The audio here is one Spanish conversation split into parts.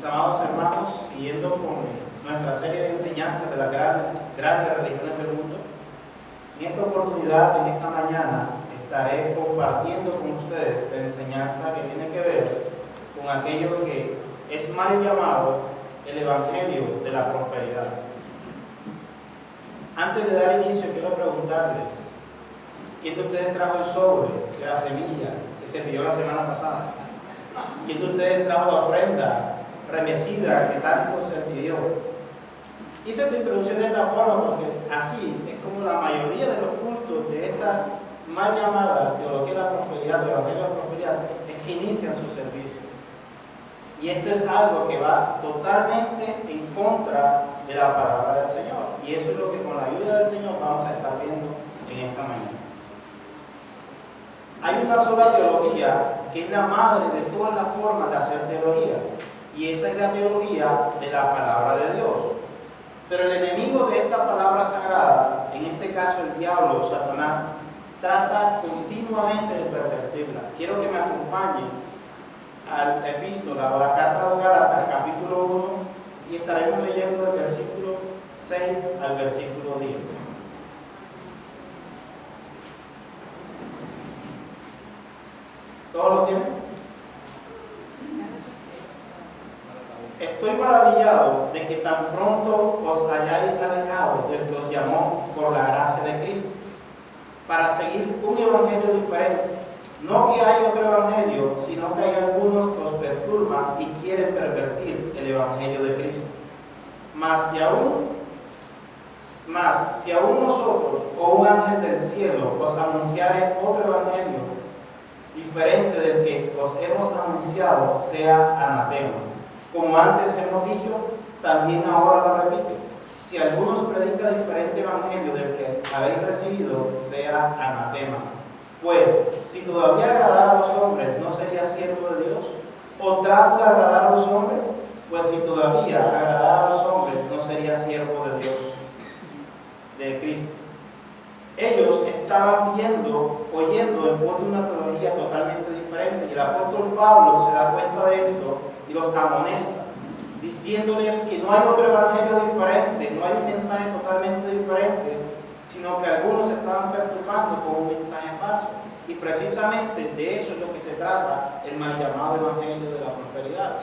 Mis amados hermanos, siguiendo con nuestra serie de enseñanzas de las grandes religiones del mundo, en esta oportunidad, en esta mañana, estaré compartiendo con ustedes la enseñanza que tiene que ver con aquello que es mal llamado el Evangelio de la prosperidad. Antes de dar inicio, quiero preguntarles, ¿quién de ustedes trajo el sobre de la semilla que se pidió la semana pasada? ¿Quién de ustedes trajo la ofrenda remecida que tanto se pidió? Hice esta introducción de esta forma porque así es como la mayoría de los cultos de esta mal llamada teología de la prosperidad, el Evangelio de la prosperidad, es que inician su servicio. Y esto es algo que va totalmente en contra de la palabra del Señor. Y eso es lo que con la ayuda del Señor vamos a estar viendo en esta mañana. Hay una sola teología que es la madre de todas las formas de hacer teología. Y esa es la teología de la palabra de Dios. Pero el enemigo de esta palabra sagrada, en este caso el diablo, Satanás, trata continuamente de pervertirla. Quiero que me acompañen al epístola o la carta a los Gálatas, capítulo 1, y estaremos leyendo del versículo 6 al versículo 10. ¿Todos lo tienen? Estoy maravillado de que tan pronto os hayáis alejado del que os llamó por la gracia de Cristo, para seguir un evangelio diferente. No que hay otro evangelio, sino que hay algunos que os perturban y quieren pervertir el evangelio de Cristo. Mas si aún nosotros o un ángel del cielo os anunciare otro evangelio diferente del que os hemos anunciado, sea anatema. Como antes hemos dicho, también ahora lo repito: si alguno os predica diferente evangelio del que habéis recibido, sea anatema. Pues, si todavía agradar a los hombres, ¿no sería siervo de Dios? ¿O trato de agradar a los hombres? Pues si todavía agradar a los hombres, ¿no sería siervo de Dios, de Cristo? Ellos estaban oyendo en pos de una teología totalmente diferente, y el apóstol Pablo se da cuenta de esto y los amonesta, diciéndoles que no hay otro evangelio diferente, no hay un mensaje totalmente diferente, sino que algunos se estaban perturbando con un mensaje falso. Y precisamente de eso es lo que se trata el mal llamado evangelio de la prosperidad.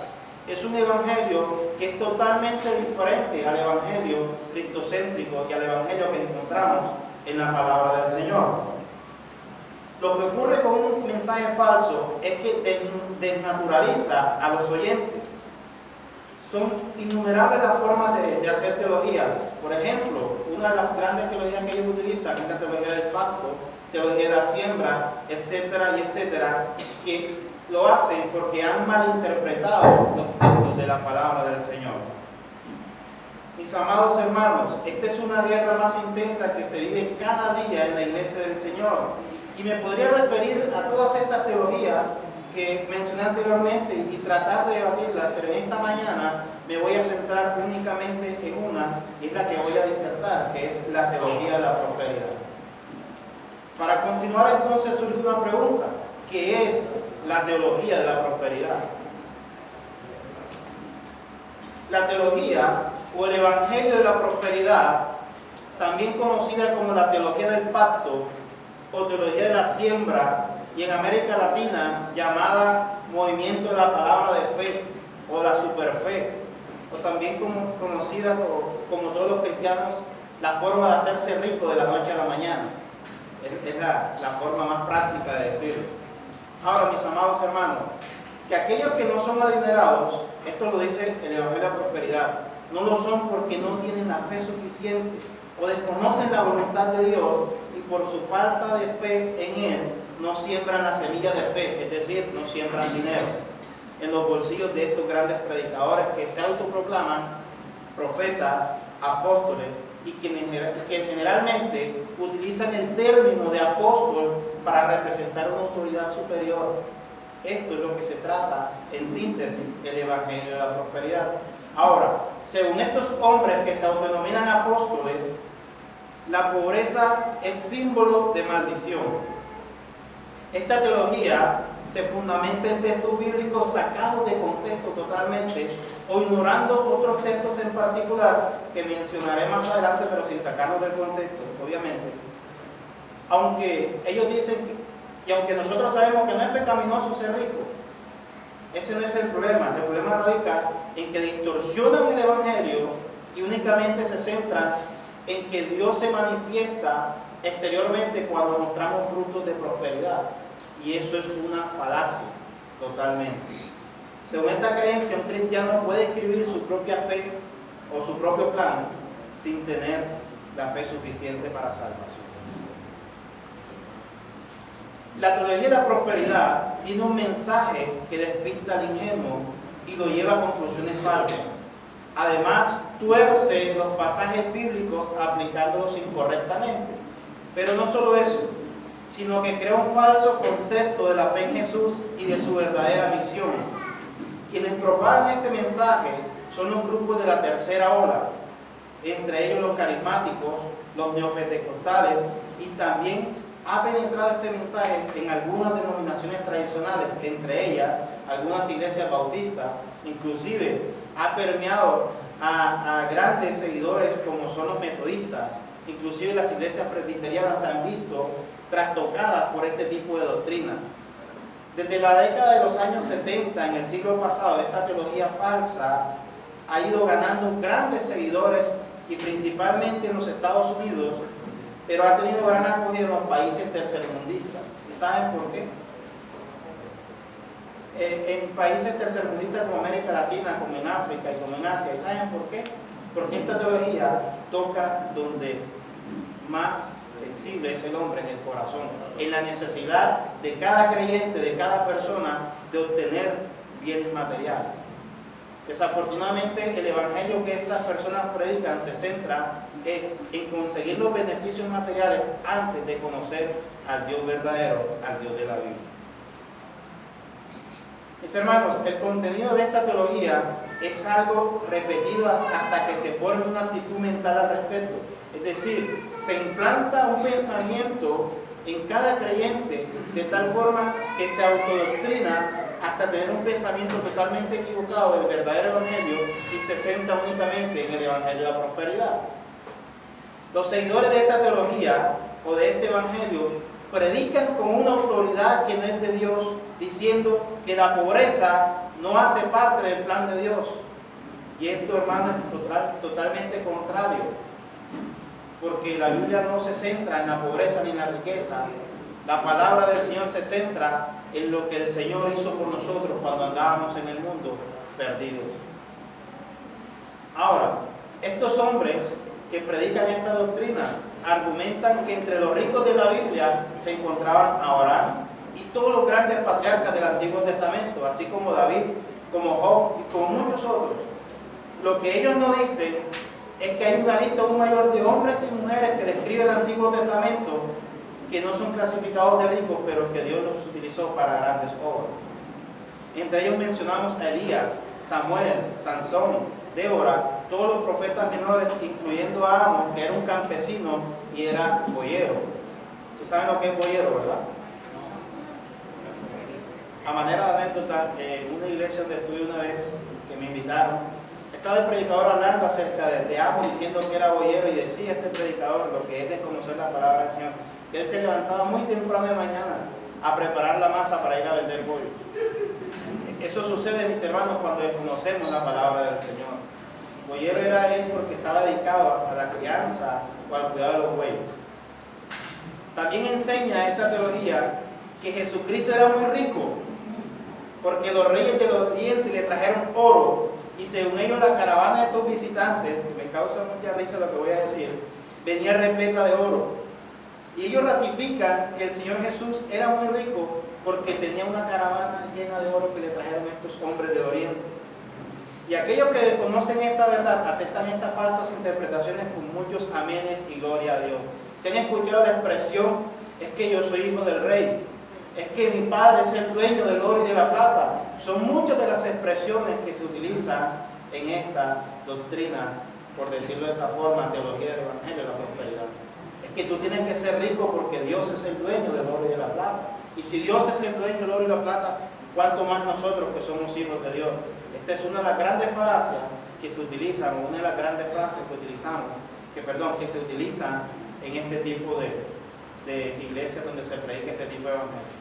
Es un evangelio que es totalmente diferente al evangelio cristocéntrico y al evangelio que encontramos en la palabra del Señor. Lo que ocurre con un mensaje falso es que desnaturaliza a los oyentes. Son innumerables las formas de hacer teologías. Por ejemplo, una de las grandes teologías que ellos utilizan es la teología del pacto, teología de la siembra, etcétera y etcétera, que lo hacen porque han malinterpretado los textos de la palabra del Señor. Mis amados hermanos, esta es una guerra más intensa que se vive cada día en la iglesia del Señor. Y me podría referir a todas estas teologías que mencioné anteriormente y tratar de debatirlas, pero en esta mañana me voy a centrar únicamente en una, y es la que voy a disertar, que es la teología de la prosperidad. Para continuar entonces surge una pregunta: ¿qué es la teología de la prosperidad? La teología o el evangelio de la prosperidad, también conocida como la teología del pacto o teología de la siembra, y en América Latina llamada movimiento de la palabra de fe o la superfe, o también conocida como todos los cristianos, la forma de hacerse rico de la noche a la mañana. Es la forma más práctica de decirlo. Ahora, mis amados hermanos, que aquellos que no son adinerados, esto lo dice el Evangelio de la Prosperidad, no lo son porque no tienen la fe suficiente o desconocen la voluntad de Dios, y por su falta de fe en Él no siembran la semilla de fe, es decir, no siembran dinero en los bolsillos de estos grandes predicadores que se autoproclaman profetas, apóstoles, y que generalmente utilizan el término de apóstol para representar una autoridad superior. Esto es lo que se trata, en síntesis, el evangelio de la prosperidad. Ahora, según estos hombres que se autodenominan apóstoles, la pobreza es símbolo de maldición. Esta teología se fundamenta en textos bíblicos sacados de contexto totalmente, o ignorando otros textos en particular que mencionaré más adelante, pero sin sacarlos del contexto, obviamente. Aunque ellos dicen y aunque nosotros sabemos que no es pecaminoso ser rico, ese no es el problema. El problema radica en que distorsionan el Evangelio y únicamente se centran en que Dios se manifiesta exteriormente cuando mostramos frutos de prosperidad. Y eso es una falacia, totalmente. Según esta creencia, un cristiano puede escribir su propia fe o su propio plan sin tener la fe suficiente para salvación. La teología de la prosperidad tiene un mensaje que despista al ingenuo y lo lleva a conclusiones falsas. Además, tuerce los pasajes bíblicos aplicándolos incorrectamente. Pero no solo eso, sino que crea un falso concepto de la fe en Jesús y de su verdadera misión. Quienes propagan este mensaje son los grupos de la tercera ola, entre ellos los carismáticos, los neopentecostales, y también ha penetrado este mensaje en algunas denominaciones tradicionales, entre ellas algunas iglesias bautistas, inclusive ha permeado a grandes seguidores como son los metodistas. Inclusive las iglesias presbiterianas se han visto trastocadas por este tipo de doctrina. Desde la década de los años 70, en el siglo pasado, esta teología falsa ha ido ganando grandes seguidores y principalmente en los Estados Unidos, pero ha tenido gran acogida en los países tercermundistas. ¿Y saben por qué? En países tercermundistas como América Latina, como en África y como en Asia. ¿Y saben por qué? Porque esta teología toca donde más sensible es el hombre, en el corazón, en la necesidad de cada creyente, de cada persona, de obtener bienes materiales. Desafortunadamente, el evangelio que estas personas predican se centra en conseguir los beneficios materiales antes de conocer al Dios verdadero, al Dios de la Biblia. Mis hermanos, el contenido de esta teología es algo repetido hasta que se forme una actitud mental al respecto. Es decir, se implanta un pensamiento en cada creyente de tal forma que se autodoctrina hasta tener un pensamiento totalmente equivocado del verdadero evangelio y se centra únicamente en el evangelio de la prosperidad. Los seguidores de esta teología o de este evangelio predican con una autoridad que no es de Dios, diciendo que la pobreza no hace parte del plan de Dios. Y esto, hermano, es totalmente contrario, porque la Biblia no se centra en la pobreza ni en la riqueza. La palabra del Señor se centra en lo que el Señor hizo por nosotros cuando andábamos en el mundo perdidos. Ahora, estos hombres que predican esta doctrina argumentan que entre los ricos de la Biblia se encontraban Abraham y todos los grandes patriarcas del Antiguo Testamento, así como David, como Job y como muchos otros. Lo que ellos no dicen es que hay una lista aún mayor de hombres y mujeres que describe el Antiguo Testamento que no son clasificados de ricos, pero que Dios los utilizó para grandes obras. Entre ellos mencionamos a Elías, Samuel, Sansón, Débora, todos los profetas menores, incluyendo a Amos, que era un campesino y era boyero. ¿Ustedes saben lo que es boyero, verdad? A manera de anécdota, en una iglesia donde estuve una vez, que me invitaron, estaba el predicador hablando acerca de Amos, diciendo que era boyero, y decía este predicador lo que es desconocer la palabra del Señor, que él se levantaba muy temprano de mañana a preparar la masa para ir a vender bollos. Eso sucede, mis hermanos, cuando desconocemos la palabra del Señor. Boyero era él porque estaba dedicado a la crianza o al cuidado de los bueyes. También enseña esta teología que Jesucristo era muy rico, porque los reyes del oriente le trajeron oro, y según ellos la caravana de estos visitantes, que me causa mucha risa lo que voy a decir, venía repleta de oro. Y ellos ratifican que el Señor Jesús era muy rico porque tenía una caravana llena de oro que le trajeron estos hombres del oriente. Y aquellos que desconocen esta verdad aceptan estas falsas interpretaciones con muchos amenes y gloria a Dios. Se han escuchado la expresión, es que yo soy hijo del rey, es que mi padre es el dueño del oro y de la plata. Son muchas de las expresiones que se utilizan en esta doctrina, por decirlo de esa forma, teología del evangelio de la prosperidad. Es que tú tienes que ser rico porque Dios es el dueño del oro y de la plata. Y si Dios es el dueño del oro y la plata, ¿cuánto más nosotros que somos hijos de Dios? Esta es una de las grandes falacias que se utilizan, o una de las grandes frases que utilizamos, que se utilizan en este tipo de iglesias donde se predica este tipo de evangelio.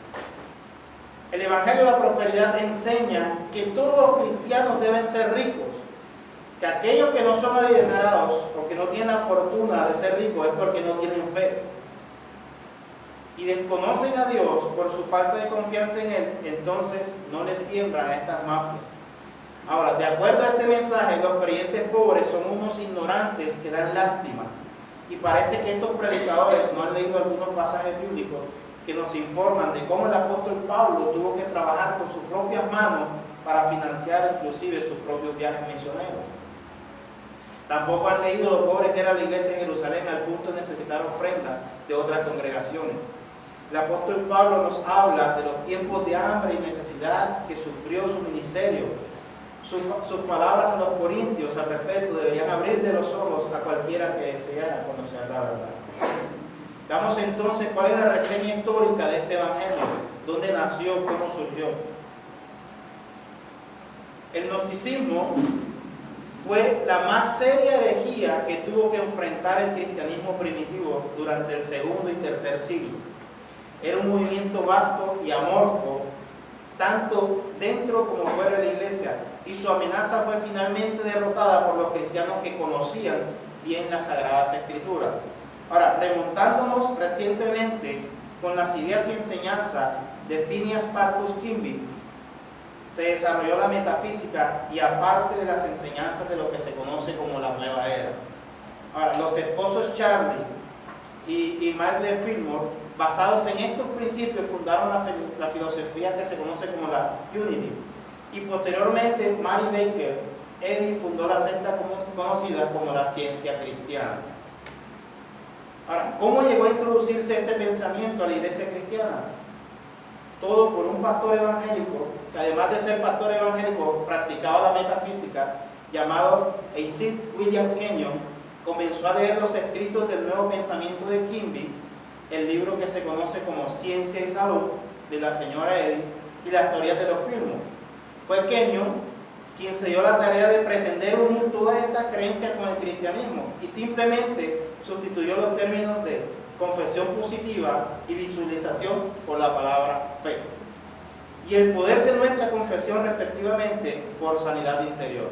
El evangelio de la prosperidad enseña que todos los cristianos deben ser ricos, que aquellos que no son adinerados o que no tienen la fortuna de ser ricos es porque no tienen fe y desconocen a Dios por su falta de confianza en Él, entonces no le siembran a estas mafias. Ahora, de acuerdo a este mensaje, los creyentes pobres son unos ignorantes que dan lástima, y parece que estos predicadores no han leído algunos pasajes bíblicos que nos informan de cómo el apóstol Pablo tuvo que trabajar con sus propias manos para financiar inclusive sus propios viajes misioneros. Tampoco han leído lo pobre que era la iglesia en Jerusalén al punto de necesitar ofrendas de otras congregaciones. El apóstol Pablo nos habla de los tiempos de hambre y necesidad que sufrió su ministerio. Sus palabras a los corintios al respecto deberían abrirle los ojos a cualquiera que deseara conocer la verdad. Veamos entonces cuál es la reseña histórica de este evangelio, dónde nació, cómo surgió. El gnosticismo fue la más seria herejía que tuvo que enfrentar el cristianismo primitivo durante el segundo y tercer siglo. Era un movimiento vasto y amorfo, tanto dentro como fuera de la iglesia, y su amenaza fue finalmente derrotada por los cristianos que conocían bien las Sagradas Escrituras. Ahora, remontándonos recientemente con las ideas y enseñanzas de Phineas Parkus Kimby, se desarrolló la metafísica y aparte de las enseñanzas de lo que se conoce como la Nueva Era. Ahora, los esposos Charlie y Margaret Fillmore, basados en estos principios, fundaron la filosofía que se conoce como la Unity. Y posteriormente, Mary Baker Eddy fundó la secta conocida como la ciencia cristiana. Ahora, ¿cómo llegó a introducirse este pensamiento a la iglesia cristiana? Todo por un pastor evangélico, que además de ser pastor evangélico, practicaba la metafísica, llamado A.C. William Kenyon. Comenzó a leer los escritos del nuevo pensamiento de Kimby, el libro que se conoce como Ciencia y Salud, de la señora Eddy, y las teorías de los Fillmore. Fue Kenyon quien se dio la tarea de pretender unir todas estas creencias con el cristianismo y simplemente sustituyó los términos de confesión positiva y visualización por la palabra fe, y el poder de nuestra confesión respectivamente por sanidad interior.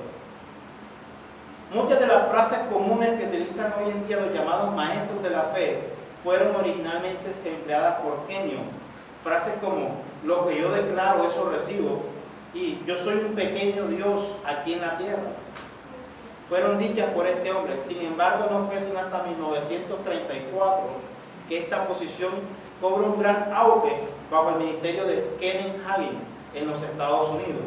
Muchas de las frases comunes que utilizan hoy en día los llamados maestros de la fe fueron originalmente empleadas por Kenyon. Frases como: lo que yo declaro, eso recibo, y yo soy un pequeño Dios aquí en la tierra, fueron dichas por este hombre. Sin embargo, no fue sino hasta 1934 que esta posición cobra un gran auge bajo el ministerio de Kenneth Hagin en los Estados Unidos.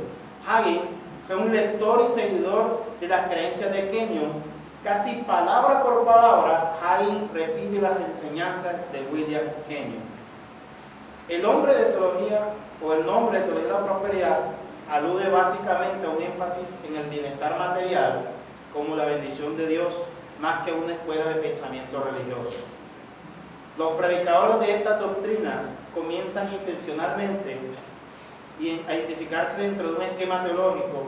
Hagin fue un lector y seguidor de las creencias de Kenyon. Casi palabra por palabra, Hagin repite las enseñanzas de William Kenyon. El nombre de teología de la prosperidad alude básicamente a un énfasis en el bienestar material como la bendición de Dios, más que a una escuela de pensamiento religioso. Los predicadores de estas doctrinas comienzan intencionalmente a identificarse dentro de un esquema teológico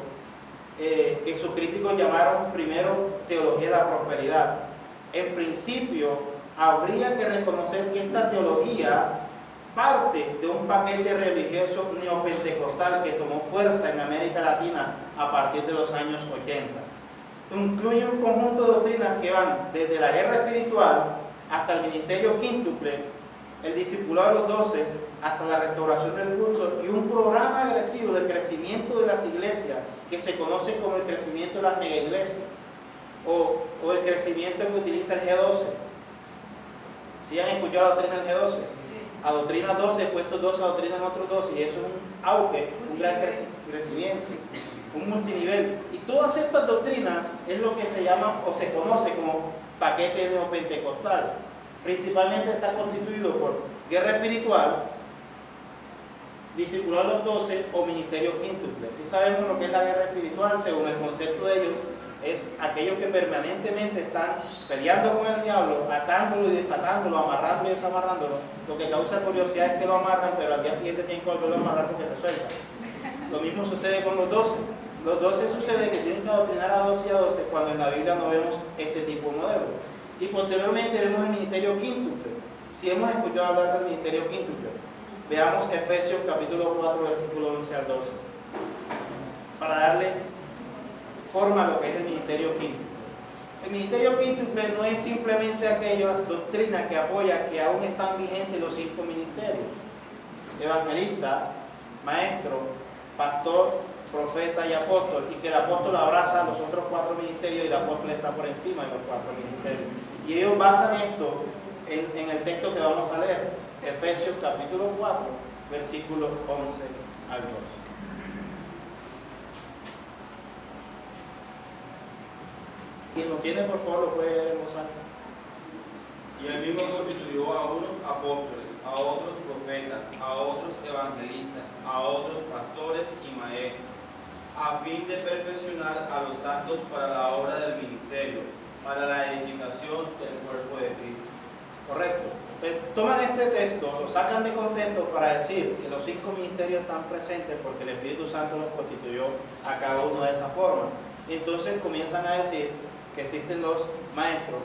que sus críticos llamaron primero teología de la prosperidad. En principio, habría que reconocer que esta teología parte de un paquete religioso neopentecostal que tomó fuerza en América Latina a partir de los años 80. Incluye un conjunto de doctrinas que van desde la guerra espiritual hasta el ministerio quíntuple, el discipulado de los 12, hasta la restauración del culto, y un programa agresivo de crecimiento de las iglesias que se conoce como el crecimiento de las megaiglesias o el crecimiento que utiliza el G12. ¿Sí han escuchado la doctrina del G12? A doctrina 12, puestos 12 a doctrina en otros 12, y eso es un auge, un gran crecimiento, un multinivel. Y todas estas doctrinas es lo que se llama o se conoce como paquete neopentecostal. Principalmente está constituido por guerra espiritual, discipulado de los 12 o ministerio quíntuple. Si sabemos lo que es la guerra espiritual, según el concepto de ellos, es aquellos que permanentemente están peleando con el diablo, atándolo y desatándolo, amarrándolo y desamarrándolo. Lo que causa curiosidad es que lo amarran, pero al día siguiente tienen que volverlo a amarrar porque se suelta. Lo mismo sucede con los 12. Los 12 sucede que tienen que adoctrinar a 12 y a 12 cuando en la Biblia no vemos ese tipo de modelo. Y posteriormente vemos el ministerio quíntuple. Si hemos escuchado hablar del ministerio quíntuple, veamos Efesios capítulo 4, versículo 11 al 12, para darle forma a lo que es el ministerio quíntuple. El ministerio quíntuple no es simplemente aquellas doctrinas que apoyan que aún están vigentes los 5 ministerios: evangelista, maestro, pastor, profeta y apóstol, y que el apóstol abraza los otros 4 ministerios y el apóstol está por encima de los 4 ministerios. Y ellos basan esto en el texto que vamos a leer, Efesios capítulo 4, versículos 11 al 12. Quien lo tiene, por favor, lo puede leer en voz alta. Y él mismo constituyó a unos apóstoles, a otros profetas, a otros evangelistas, a otros pastores y maestros, a fin de perfeccionar a los santos para la obra del ministerio, para la edificación del cuerpo de Cristo. Correcto. Toman este texto, lo sacan de contexto para decir que los 5 ministerios están presentes porque el Espíritu Santo los constituyó a cada uno de esa forma. Entonces comienzan a decir que existen los maestros,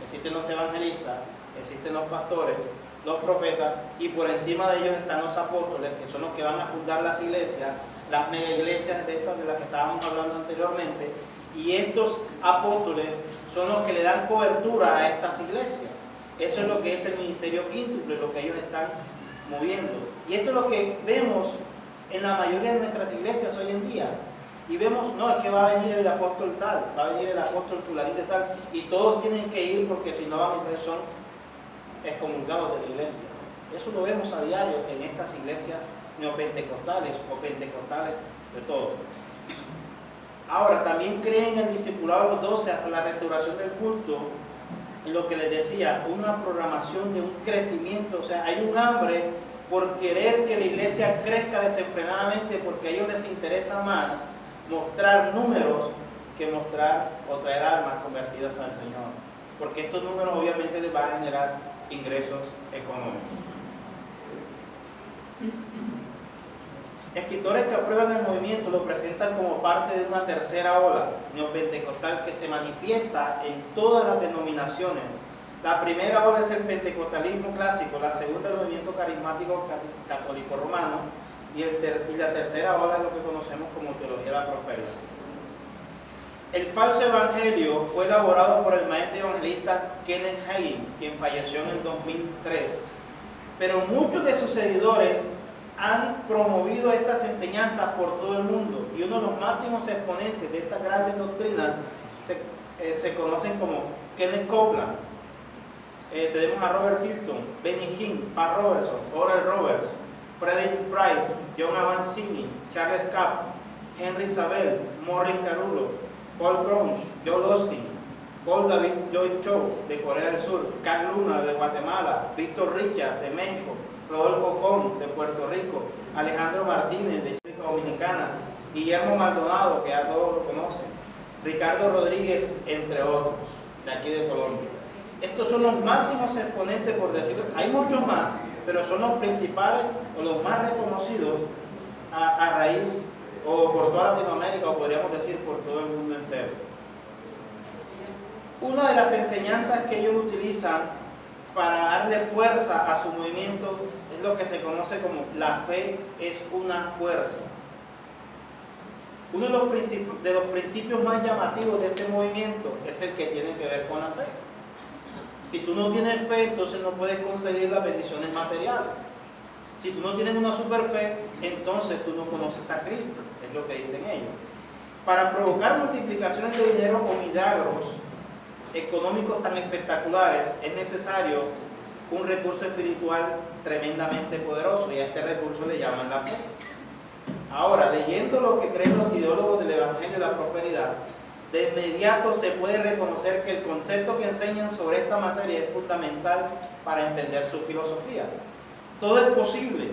existen los evangelistas, existen los pastores, los profetas, y por encima de ellos están los apóstoles, que son los que van a fundar las iglesias, las mega iglesias de estas de las que estábamos hablando anteriormente, y estos apóstoles son los que le dan cobertura a estas iglesias. Eso es lo que es el ministerio quíntuple, lo que ellos están moviendo. Y esto es lo que vemos en la mayoría de nuestras iglesias hoy en día. Y vemos, no, es que va a venir el apóstol tal, va a venir el apóstol fulanito tal, y todos tienen que ir porque si no van, entonces son excomulgados de la iglesia. Eso lo vemos a diario en estas iglesias neopentecostales o pentecostales de todo. Ahora, también creen en el discipulado de los 12 hasta la restauración del culto, lo que les decía, una programación de un crecimiento, o sea, hay un hambre por querer que la iglesia crezca desenfrenadamente porque a ellos les interesa más mostrar números que mostrar o traer almas convertidas al Señor, porque estos números obviamente les van a generar ingresos económicos. Escritores que aprueban el movimiento lo presentan como parte de una tercera ola neopentecostal que se manifiesta en todas las denominaciones. La primera ola es el pentecostalismo clásico, la segunda el movimiento carismático católico romano, y la tercera ola es lo que conocemos como teología de la prosperidad. El falso evangelio fue elaborado por el maestro evangelista Kenneth Hagin, quien falleció en el 2003, pero muchos de sus seguidores han promovido estas enseñanzas por todo el mundo, y uno de los máximos exponentes de estas grandes doctrinas se conocen como Kenneth Copeland. Tenemos a Robert Tilton, Benny Hinn, Pat Robertson, Oral Roberts, Frederick Price, John Avancini, Charles Capp, Henry Savelle, Maurice Carullo, Paul Crouch, Joel Austin, Paul David Joy Cho de Corea del Sur, Carl Luna de Guatemala, Víctor Richard de México, Rodolfo Font de Puerto Rico, Alejandro Martínez de República Dominicana, Guillermo Maldonado, que ya todos lo conocen, Ricardo Rodríguez, entre otros, de aquí de Colombia. Estos son los máximos exponentes, por decirlo. Hay muchos más, pero son los principales o los más reconocidos a raíz o por toda Latinoamérica, o podríamos decir por todo el mundo entero. Una de las enseñanzas que ellos utilizan para darle fuerza a su movimiento es lo que se conoce como la fe es una fuerza. Uno de los principios más llamativos de este movimiento es el que tiene que ver con la fe. Si tú no tienes fe, entonces no puedes conseguir las bendiciones materiales. Si tú no tienes una super fe, entonces tú no conoces a Cristo, es lo que dicen ellos. Para provocar multiplicaciones de dinero o milagros económicos tan espectaculares, es necesario un recurso espiritual tremendamente poderoso, y a este recurso le llaman la fe. Ahora, leyendo lo que creen los ideólogos del Evangelio de la Prosperidad, de inmediato se puede reconocer que el concepto que enseñan sobre esta materia es fundamental para entender su filosofía. Todo es posible.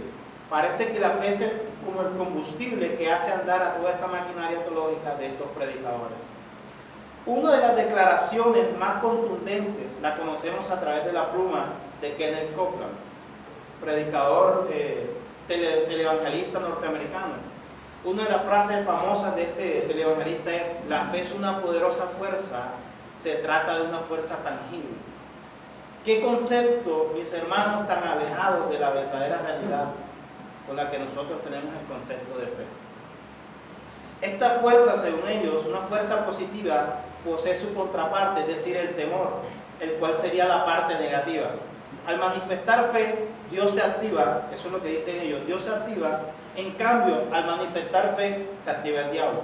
Parece que la fe es como el combustible que hace andar a toda esta maquinaria teológica de estos predicadores. Una de las declaraciones más contundentes la conocemos a través de la pluma de Kenneth Copeland, predicador televangelista norteamericano. Una de las frases famosas del evangelista es: la fe es una poderosa fuerza, se trata de una fuerza tangible. ¿Qué concepto, mis hermanos, tan alejados de la verdadera realidad con la que nosotros tenemos el concepto de fe? Esta fuerza, según ellos, una fuerza positiva, posee su contraparte, es decir, el temor, el cual sería la parte negativa. Al manifestar fe, Dios se activa, eso es lo que dicen ellos, Dios se activa. En cambio, al manifestar fe, se activa el diablo.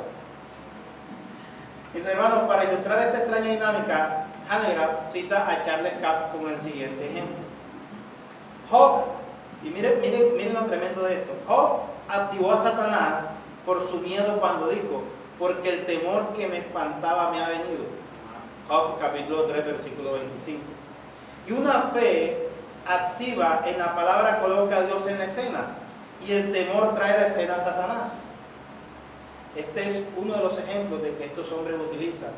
Mis hermanos, para ilustrar esta extraña dinámica, Hanegraaff cita a Charles Capps con el siguiente ejemplo. Job, y miren lo tremendo de esto, Job activó a Satanás por su miedo cuando dijo: porque el temor que me espantaba me ha venido. Job capítulo 3, versículo 25. Y una fe activa en la palabra coloca a Dios en la escena, y el temor trae a la escena a Satanás. Este es uno de los ejemplos de que estos hombres utilizan.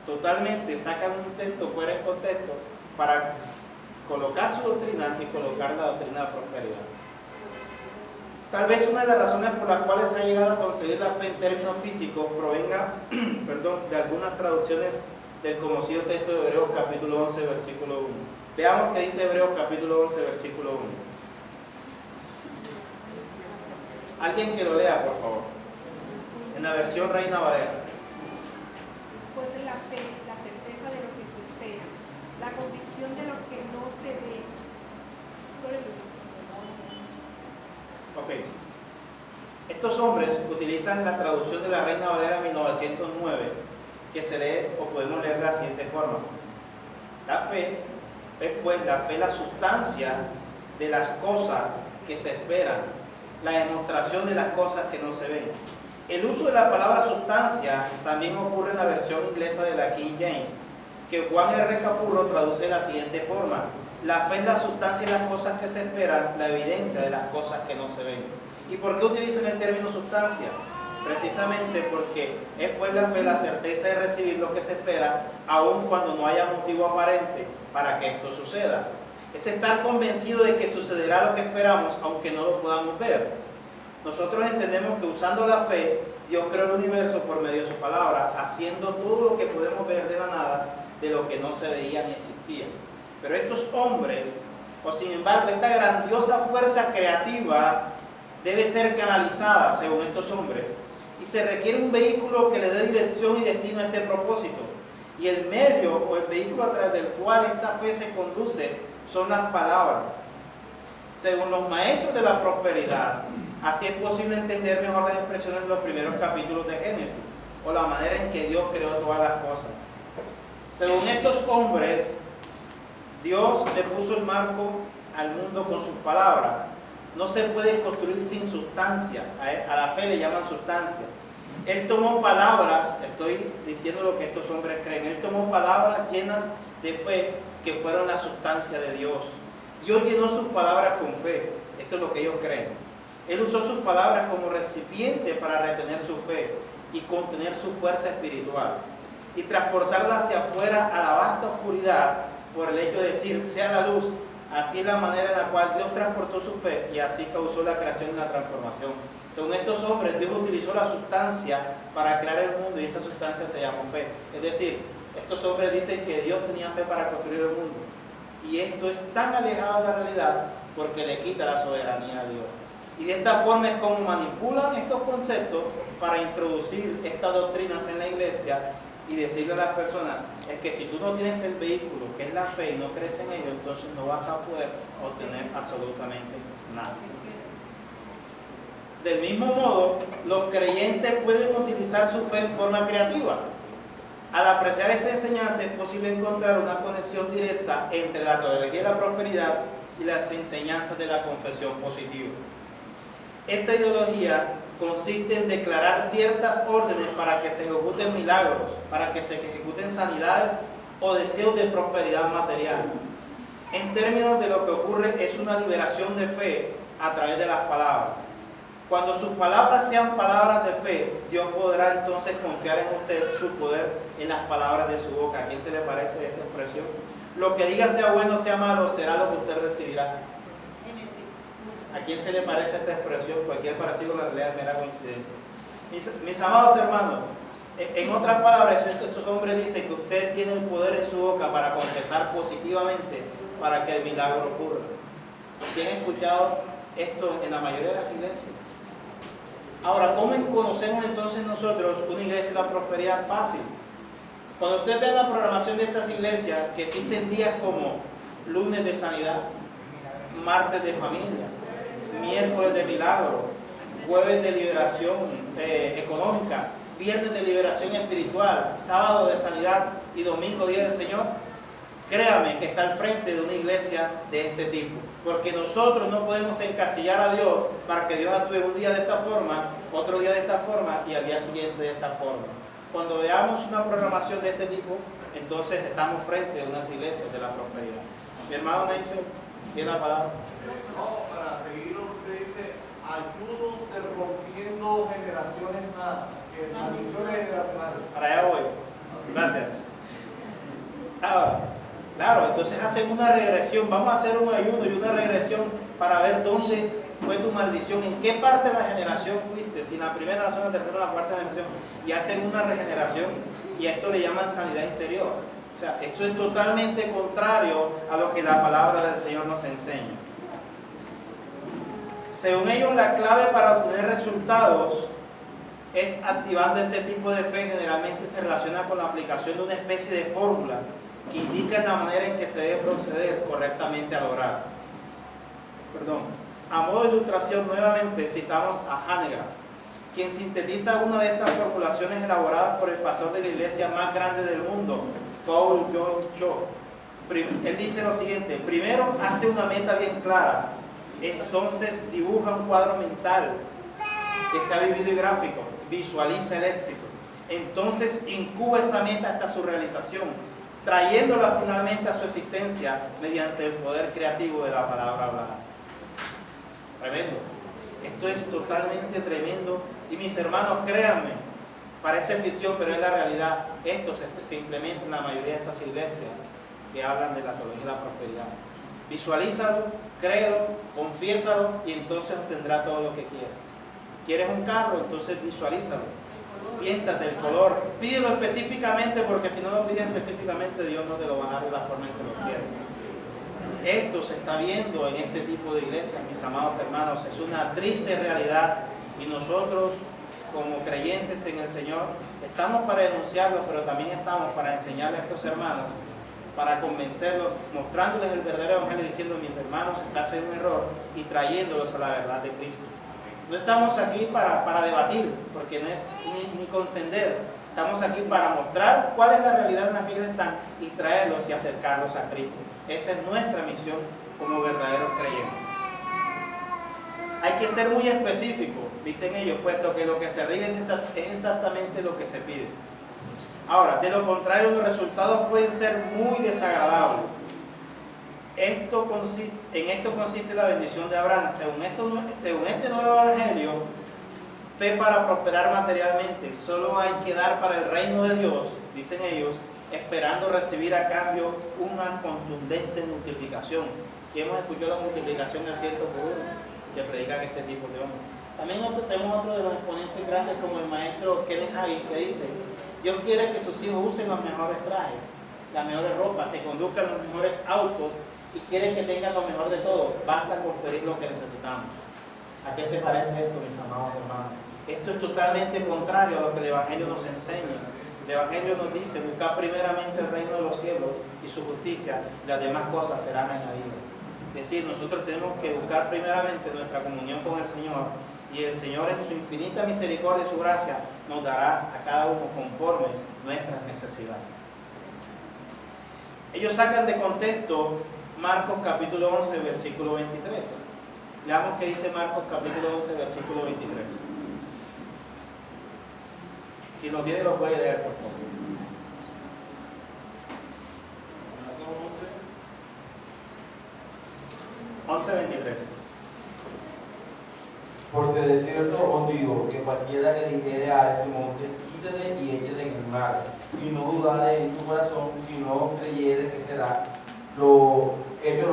Totalmente sacan un texto fuera de contexto para colocar su doctrina y colocar la doctrina de prosperidad. Tal vez una de las razones por las cuales se ha llegado a conseguir la fe en términos físicos provenga de algunas traducciones del conocido texto de Hebreos capítulo 11, versículo 1. Veamos qué dice Hebreos capítulo 11, versículo 1. Alguien que lo lea, por favor. En la versión Reina Valera. Pues la fe, la certeza de lo que se espera, la convicción de lo que no se ve. Ok. Estos hombres utilizan la traducción de la Reina Valera 1909, que se lee o podemos leer de la siguiente forma. La fe es pues la sustancia de las cosas que se esperan, la demostración de las cosas que no se ven. El uso de la palabra sustancia también ocurre en la versión inglesa de la King James, que Juan R. Capurro traduce de la siguiente forma: la fe es la sustancia de las cosas que se esperan, la evidencia de las cosas que no se ven. ¿Y por qué utilizan el término sustancia? Precisamente porque es pues la fe la certeza de recibir lo que se espera, aun cuando no haya motivo aparente para que esto suceda. Es estar convencido de que sucederá lo que esperamos, aunque no lo podamos ver. Nosotros entendemos que usando la fe, Dios creó el universo por medio de su palabra, haciendo todo lo que podemos ver de la nada, de lo que no se veía ni existía. Pero estos hombres, o sin embargo, esta grandiosa fuerza creativa debe ser canalizada, según estos hombres, y se requiere un vehículo que le dé dirección y destino a este propósito. Y el medio o el vehículo a través del cual esta fe se conduce son las palabras. Según los maestros de la prosperidad, así es posible entender mejor las expresiones de los primeros capítulos de Génesis, o la manera en que Dios creó todas las cosas. Según estos hombres, Dios le puso el marco al mundo con sus palabras. No se puede construir sin sustancia. A la fe le llaman sustancia. Él tomó palabras, estoy diciendo lo que estos hombres creen, él tomó palabras llenas de fe que fueron la sustancia de Dios. Dios llenó sus palabras con fe. Esto es lo que ellos creen. Él usó sus palabras como recipiente para retener su fe y contener su fuerza espiritual y transportarla hacia afuera a la vasta oscuridad por el hecho de decir: sea la luz. Así es la manera en la cual Dios transportó su fe y así causó la creación y la transformación. Según estos hombres, Dios utilizó la sustancia para crear el mundo y esa sustancia se llamó fe. Es decir, estos hombres dicen que Dios tenía fe para construir el mundo. Y esto es tan alejado de la realidad porque le quita la soberanía a Dios. Y de esta forma es como manipulan estos conceptos para introducir estas doctrinas en la iglesia y decirle a las personas: es que si tú no tienes el vehículo que es la fe y no crees en ello, entonces no vas a poder obtener absolutamente nada. Del mismo modo, los creyentes pueden utilizar su fe en forma creativa. Al apreciar esta enseñanza es posible encontrar una conexión directa entre la teología de la prosperidad y las enseñanzas de la confesión positiva. Esta ideología consiste en declarar ciertas órdenes para que se ejecuten milagros, para que se ejecuten sanidades o deseos de prosperidad material. En términos de lo que ocurre es una liberación de fe a través de las palabras. Cuando sus palabras sean palabras de fe, Dios podrá entonces confiar en usted su poder en las palabras de su boca. ¿A quién se le parece esta expresión? Lo que diga, sea bueno o sea malo, será lo que usted recibirá. ¿A quién se le parece esta expresión? Cualquier parecido con la realidad es mera coincidencia. Mis amados hermanos, en otras palabras, estos hombres dicen que usted tiene el poder en su boca para confesar positivamente para que el milagro ocurra. ¿Quién ha escuchado esto en la mayoría de las iglesias? Ahora, ¿cómo conocemos entonces nosotros una iglesia de la prosperidad? Fácil. Cuando usted ve la programación de estas iglesias, que existen días como lunes de sanidad, martes de familia, miércoles de milagro, jueves de liberación económica, viernes de liberación espiritual, sábado de sanidad y domingo día del Señor, créame que está al frente de una iglesia de este tipo. Porque nosotros no podemos encasillar a Dios para que Dios actúe un día de esta forma, otro día de esta forma y al día siguiente de esta forma. Cuando veamos una programación de este tipo, entonces estamos frente de unas iglesias de la prosperidad. Mi hermano Neisser, ¿tiene la palabra? No, para seguir lo que usted dice, ayuno de rompiendo generaciones maldiciones generacionales. Para allá voy. Gracias. Ahora, claro, entonces hacen una regresión. Vamos a hacer un ayuno y una regresión para ver dónde fue tu maldición, en qué parte de la generación fuiste, si en la primera, la segunda, la tercera, la cuarta generación, y hacen una regeneración, y a esto le llaman sanidad interior. O sea, esto es totalmente contrario a lo que la palabra del Señor nos enseña. Según ellos, la clave para obtener resultados es activando este tipo de fe. Generalmente se relaciona con la aplicación de una especie de fórmula que indica la manera en que se debe proceder correctamente al orar. A modo de ilustración, nuevamente citamos a Hanegraaff, quien sintetiza una de estas formulaciones elaboradas por el pastor de la iglesia más grande del mundo, Paul John Cho. Él dice lo siguiente: primero, hazte una meta bien clara, entonces dibuja un cuadro mental que sea vivido y gráfico, visualiza el éxito, entonces incuba esa meta hasta su realización, trayéndola finalmente a su existencia mediante el poder creativo de la palabra hablada. Tremendo. Esto es totalmente tremendo. Y mis hermanos, créanme, parece ficción, pero es la realidad. Esto se implementa en la mayoría de estas iglesias que hablan de la teología de la prosperidad. Visualízalo, créelo, confiésalo y entonces obtendrá todo lo que quieras. ¿Quieres un carro? Entonces visualízalo. Siéntate el color. Pídelo específicamente, porque si no lo pides específicamente, Dios no te lo va a dar de la forma en que lo quieres. Esto se está viendo en este tipo de iglesias, mis amados hermanos. Es una triste realidad y nosotros, como creyentes en el Señor, estamos para denunciarlo, pero también estamos para enseñarle a estos hermanos, para convencerlos, mostrándoles el verdadero evangelio, diciendo: mis hermanos, están haciendo un error, y trayéndolos a la verdad de Cristo. No estamos aquí para debatir, porque no es ni contender. Estamos aquí para mostrar cuál es la realidad en la que ellos están y traerlos y acercarlos a Cristo. Esa es nuestra misión como verdaderos creyentes. Hay que ser muy específico, dicen ellos, puesto que lo que se rige es exactamente lo que se pide. Ahora, de lo contrario, los resultados pueden ser muy desagradables. En esto consiste la bendición de Abraham. Según este nuevo evangelio, fe para prosperar materialmente. Solo hay que dar para el reino de Dios, dicen ellos, esperando recibir a cambio una contundente multiplicación. Si hemos escuchado la multiplicación al 100 por 1, que predican este tipo de hombres. También tenemos otro de los exponentes grandes, como el maestro Kenneth Hagin, que dice: Dios quiere que sus hijos usen los mejores trajes, las mejores ropas, que conduzcan los mejores autos y quiere que tengan lo mejor de todo. Basta con pedir lo que necesitamos. ¿A qué se parece esto, mis amados hermanos? Esto es totalmente contrario a lo que el Evangelio nos enseña. El Evangelio nos dice: buscar primeramente el reino de los cielos y su justicia, y las demás cosas serán añadidas. Es decir, nosotros tenemos que buscar primeramente nuestra comunión con el Señor, y el Señor, en su infinita misericordia y su gracia, nos dará a cada uno conforme nuestras necesidades. Ellos sacan de contexto Marcos capítulo 11, versículo 23. Veamos qué dice Marcos capítulo 11, versículo 23. Si lo tiene, lo puede leer, por favor. 11:23. Porque de cierto os digo que cualquiera que dijere a este monte, quítate y échate en el mar, y no dudare en su corazón, sino creyere que será hecho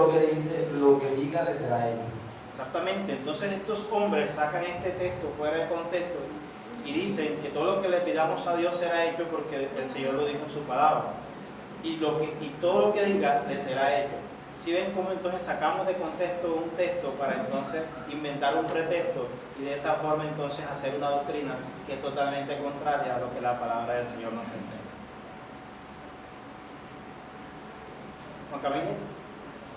lo que diga le será hecho. Exactamente. Entonces estos hombres sacan este texto fuera de contexto y dicen que todo lo que le pidamos a Dios será hecho porque el Señor lo dijo en su palabra. Y todo lo que diga le será hecho. Si ven cómo entonces sacamos de contexto un texto para entonces inventar un pretexto y de esa forma entonces hacer una doctrina que es totalmente contraria a lo que la palabra del Señor nos enseña. Juan Camilo.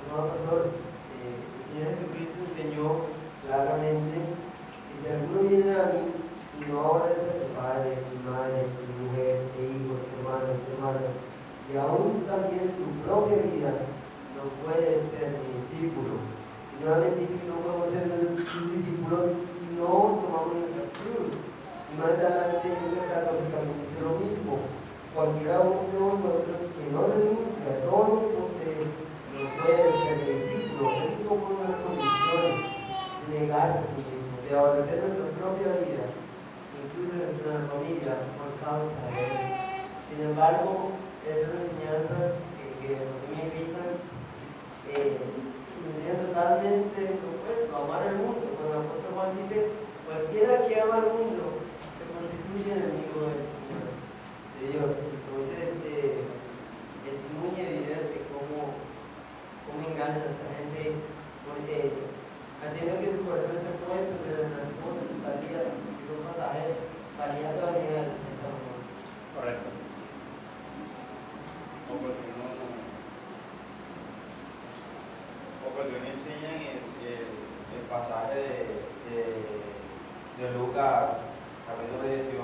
No, pastor, el Señor Jesucristo enseñó claramente que si alguno viene a mí y no aborrece a su padre, su madre, su mujer, hijos, hermanos, hermanas, y aún también su propia vida, no puede ser mi discípulo. Y nuevamente dice que no podemos ser sus discípulos si no tomamos nuestra cruz. Y más adelante en Lucas 14 también dice lo mismo. Cualquiera de vosotros que no renuncie a todo lo que posee, no puede ser mi discípulo. Él mismo pone unas condiciones de negarse a sí mismo, de aborrecer nuestra propia vida, incluso nuestra familia, por causa de él. Sin embargo, esas enseñanzas que nos invitan me enseñan totalmente lo opuesto, amar al mundo. Cuando el apóstol Juan dice, cualquiera que ama al mundo se constituye enemigo del Señor, de Dios. Entonces, es muy evidente cómo engañan a esta gente, haciendo que sus corazones se puestos desde las cosas de esta vida, que son pasajeras, vanidad de vanidades, de cierta forma. Correcto. Porque me enseñan el pasaje de Lucas, capítulo 18,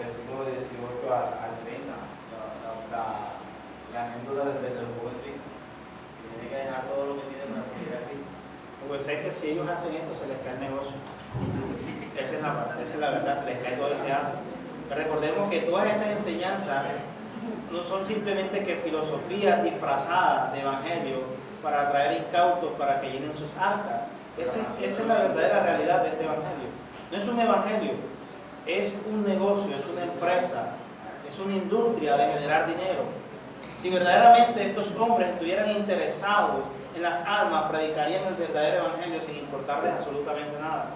versículo 18 al 30, la anécdota del joven rico, que tiene que dejar todo lo que tiene para seguir a Cristo. Pues es que si ellos hacen esto, se les cae el negocio. Esa es la verdad, se les cae todo el teatro. Pero recordemos que todas estas enseñanzas no son simplemente que filosofías disfrazadas de evangelio para atraer incautos para que llenen sus arcas. Esa es la verdadera realidad de este evangelio. No es un evangelio, es un negocio, es una empresa, es una industria de generar dinero. Si verdaderamente estos hombres estuvieran interesados en las almas, predicarían el verdadero evangelio sin importarles absolutamente nada.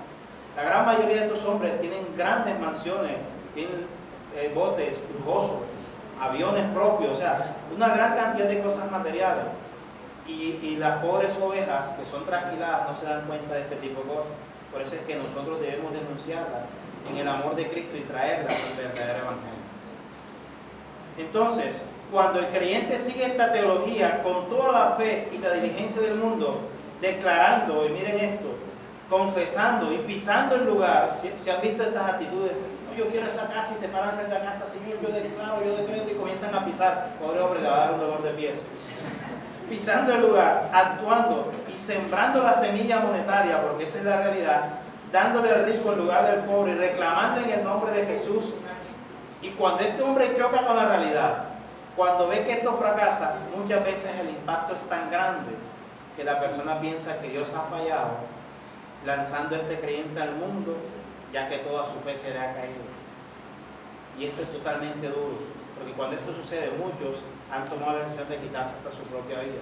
La gran mayoría de estos hombres tienen grandes mansiones, tienen botes lujosos, aviones propios, o sea, una gran cantidad de cosas materiales. Y las pobres ovejas que son trasquiladas no se dan cuenta de este tipo de cosas. Por eso es que nosotros debemos denunciarlas en el amor de Cristo y traerlas al verdadero evangelio. Entonces, cuando el creyente sigue esta teología con toda la fe y la diligencia del mundo, declarando, y miren esto, confesando y pisando el lugar, se han visto estas actitudes. No, yo quiero esa casa, y se paran frente a la casa, Señor, yo declaro, yo decreto, y comienzan a pisar. Pobre hombre, le va a dar un dolor de pies. Pisando el lugar, actuando y sembrando la semilla monetaria, porque esa es la realidad, dándole al rico en lugar del pobre y reclamando en el nombre de Jesús. Y cuando este hombre choca con la realidad, cuando ve que esto fracasa, muchas veces el impacto es tan grande que la persona piensa que Dios ha fallado, lanzando a este creyente al mundo, ya que toda su fe se le ha caído. Y esto es totalmente duro, porque cuando esto sucede, muchos han tomado la decisión de quitarse hasta su propia vida,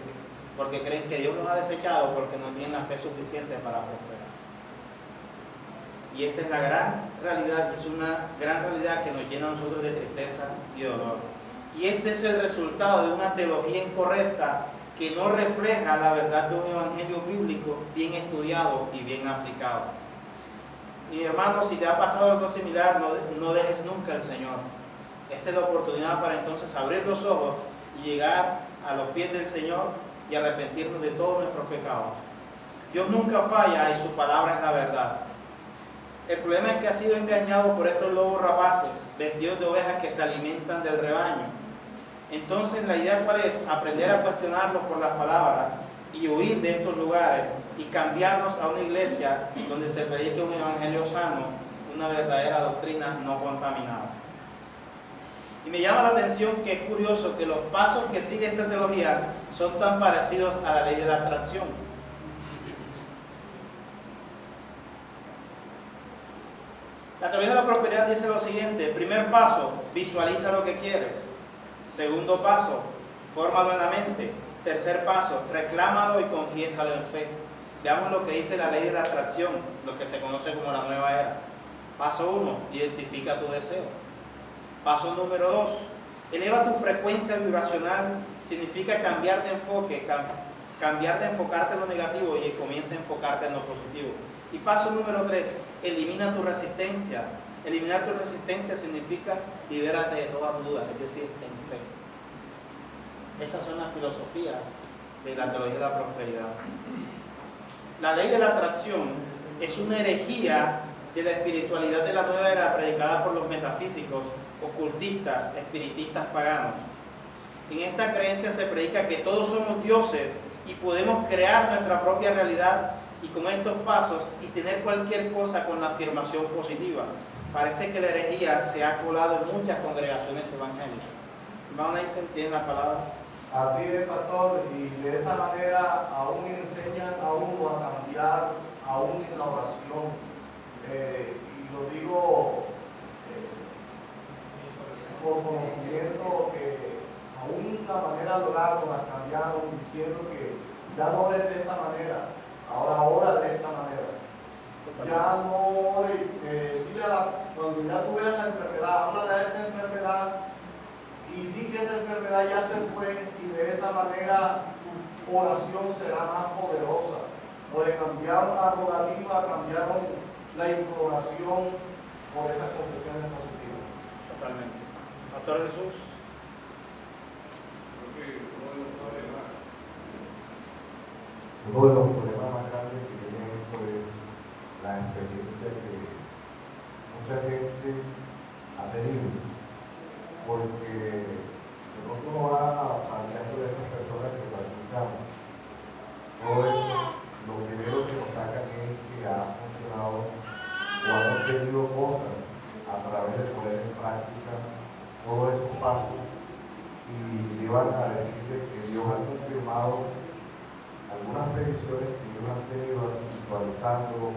porque creen que Dios los ha desechado porque no tienen la fe suficiente para prosperar. Y esta es la gran realidad, es una gran realidad que nos llena a nosotros de tristeza y dolor. Y este es el resultado de una teología incorrecta que no refleja la verdad de un evangelio bíblico bien estudiado y bien aplicado. Mi hermano, si te ha pasado algo similar, no dejes nunca al Señor. Esta es la oportunidad para entonces abrir los ojos y llegar a los pies del Señor y arrepentirnos de todos nuestros pecados. Dios nunca falla y su palabra es la verdad. El problema es que ha sido engañado por estos lobos rapaces, vestidos de ovejas que se alimentan del rebaño. Entonces, la idea cuál es? Aprender a cuestionarlos por las palabras y huir de estos lugares y cambiarnos a una iglesia donde se predique un evangelio sano, una verdadera doctrina no contaminada. Y me llama la atención que es curioso que los pasos que sigue esta teología son tan parecidos a la ley de la atracción. La teología de la prosperidad dice lo siguiente: primer paso, visualiza lo que quieres. Segundo paso, fórmalo en la mente. Tercer paso, reclámalo y confiésalo en fe. Veamos lo que dice la ley de la atracción, lo que se conoce como la nueva era. Paso 1, identifica tu deseo. Paso número 2, eleva tu frecuencia vibracional. Significa cambiar de enfoque, cambiar de enfocarte en lo negativo y comienza a enfocarte en lo positivo. Y paso número 3, elimina tu resistencia. Eliminar tu resistencia significa libérate de toda duda, es decir, en fe. Esas son las filosofías de la teología de la prosperidad. La ley de la atracción es una herejía de la espiritualidad de la nueva era predicada por los metafísicos, ocultistas, espiritistas paganos. En esta creencia se predica que todos somos dioses y podemos crear nuestra propia realidad y con estos pasos y tener cualquier cosa con la afirmación positiva. Parece que la herejía se ha colado en muchas congregaciones evangélicas. Hermano Neisel, ¿tiene la palabra? Así es, pastor, y de esa manera aún enseñan a uno a cambiar, aún en la oración. Y lo digo por conocimiento que aún la manera de orar la cambiaron diciendo que ya no ores de esa manera, ahora ora de esta manera. Ya no ores, cuando ya tú veas la enfermedad, habla de esa enfermedad y di que esa enfermedad ya se fue y de esa manera tu oración será más poderosa. O de cambiar la rogativa, cambiaron la imploración por esas confesiones positivas. Totalmente. Pastor Jesús. Uno de los problemas más grandes que tiene esto es la experiencia que mucha gente ha tenido, porque de pronto uno va hablando de estas personas que practican todo esto, lo primero que nos sacan es que ha funcionado o han obtenido cosas a través de poner en práctica todos esos pasos y llevan a decirle que Dios ha confirmado algunas previsiones que ellos han tenido así, visualizando,